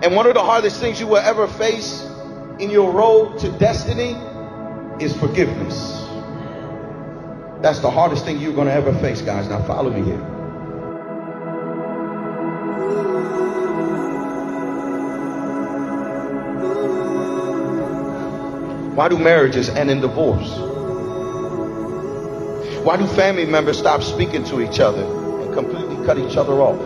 And one of the hardest things you will ever face in your road to destiny is forgiveness. That's the hardest thing you're going to ever face, guys. Now follow me here. Why do marriages end in divorce? Why do family members stop speaking to each other and completely cut each other off?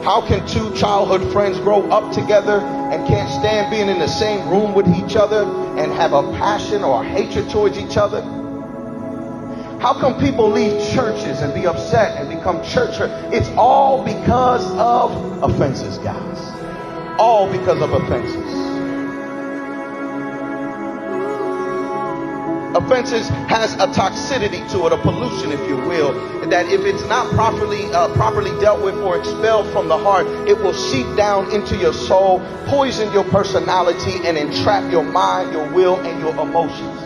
How can two childhood friends grow up together and can't stand being in the same room with each other and have a passion or a hatred towards each other? How come people leave churches and be upset and become church hurt? It's all because of offenses, guys. All because of offenses. Offenses has a toxicity to it, a pollution, if you will, that if it's not properly dealt with or expelled from the heart, it will seep down into your soul, poison your personality, and entrap your mind, your will, and your emotions.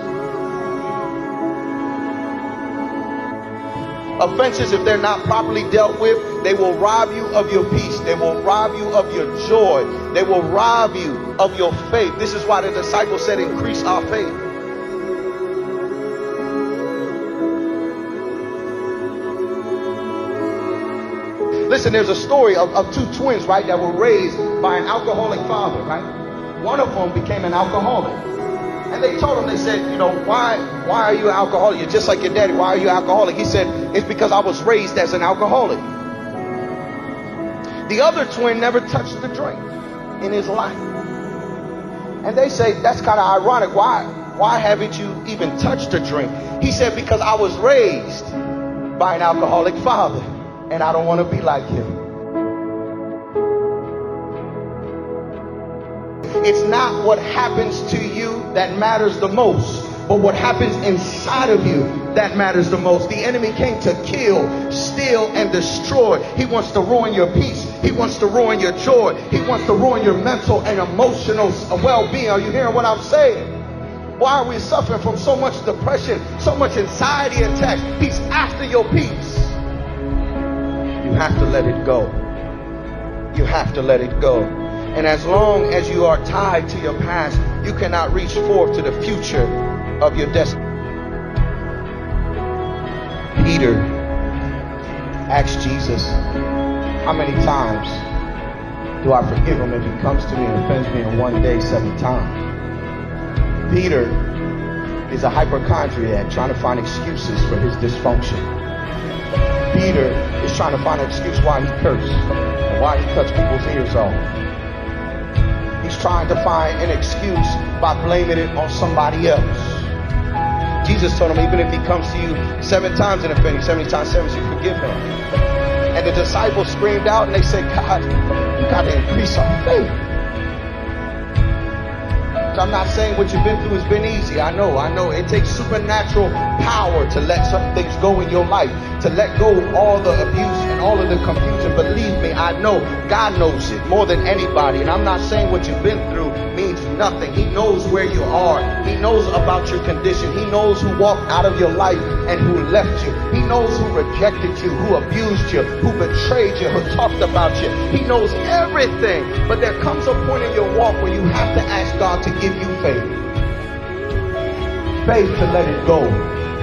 Offenses, if they're not properly dealt with, they will rob you of your peace. They will rob you of your joy. They will rob you of your faith. This is why the disciples said, increase our faith. Listen, there's a story of two twins, right, that were raised by an alcoholic father, right? One of them became an alcoholic. And they told him, they said, you know, why are you an alcoholic? You're just like your daddy. Why are you an alcoholic? He said, it's because I was raised as an alcoholic. The other twin never touched the drink in his life. And they say, that's kind of ironic. Why haven't you even touched a drink? He said, because I was raised by an alcoholic father. And I don't want to be like him. It's not what happens to you that matters the most, but what happens inside of you that matters the most. The enemy came to kill, steal, and destroy. He wants to ruin your peace. He wants to ruin your joy. He wants to ruin your mental and emotional well-being. Are you hearing what I'm saying? Why are we suffering from so much depression, so much anxiety attacks? He's after your peace. You have to let it go. You have to let it go. And as long as you are tied to your past, you cannot reach forth to the future of your destiny. Peter asked Jesus, how many times do I forgive him if he comes to me and offends me in one day 7 times? Peter is a hypochondriac trying to find excuses for his dysfunction. Peter is trying to find an excuse why he cursed and why he cuts people's ears off. He's trying to find an excuse by blaming it on somebody else. Jesus told him, even if he comes to you 7 times and offend you, 70 times 7, you forgive him. And the disciples screamed out and they said, God, you got to increase our faith. I'm not saying what you've been through has been easy. I know. It takes supernatural power to let certain things go in your life, to let go of all the abuse and all of the confusion. Believe me, I know God knows it more than anybody. And I'm not saying what you've been through means nothing. He knows where you are. He knows about your condition. He knows who walked out of your life and who left you. He knows who rejected you, who abused you, who betrayed you, who talked about you. He knows everything. But there comes a point in your walk where you have to ask God to give you faith. Faith to let it go.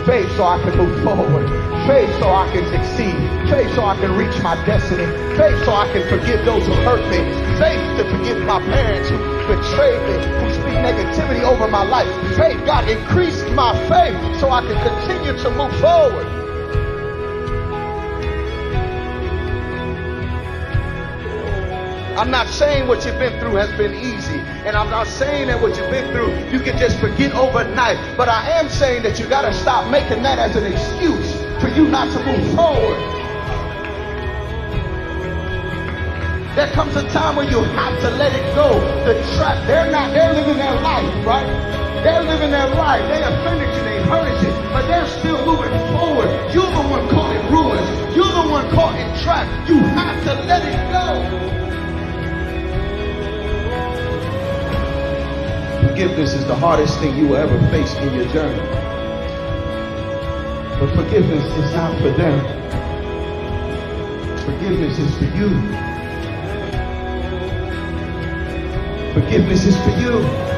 Faith so I can move forward. Faith so I can succeed. Faith so I can reach my destiny. Faith so I can forgive those who hurt me. Faith to forgive my parents who betrayed me, who speak negativity over my life. Faith, God, increase my faith so I can continue to move forward. I'm not saying what you've been through has been easy. And I'm not saying that what you've been through you can just forget overnight. But I am saying that you got to stop making that as an excuse for you not to move forward. There comes a time when you have to let it go. The trap, they're living their life, right? They're living their life. They offended you, they hurt you, but they're still moving forward. You're the one caught in ruins. You're the one caught in trap. You have to let it go. Forgiveness is the hardest thing you will ever face in your journey. But forgiveness is not for them. Forgiveness is for you. Forgiveness is for you.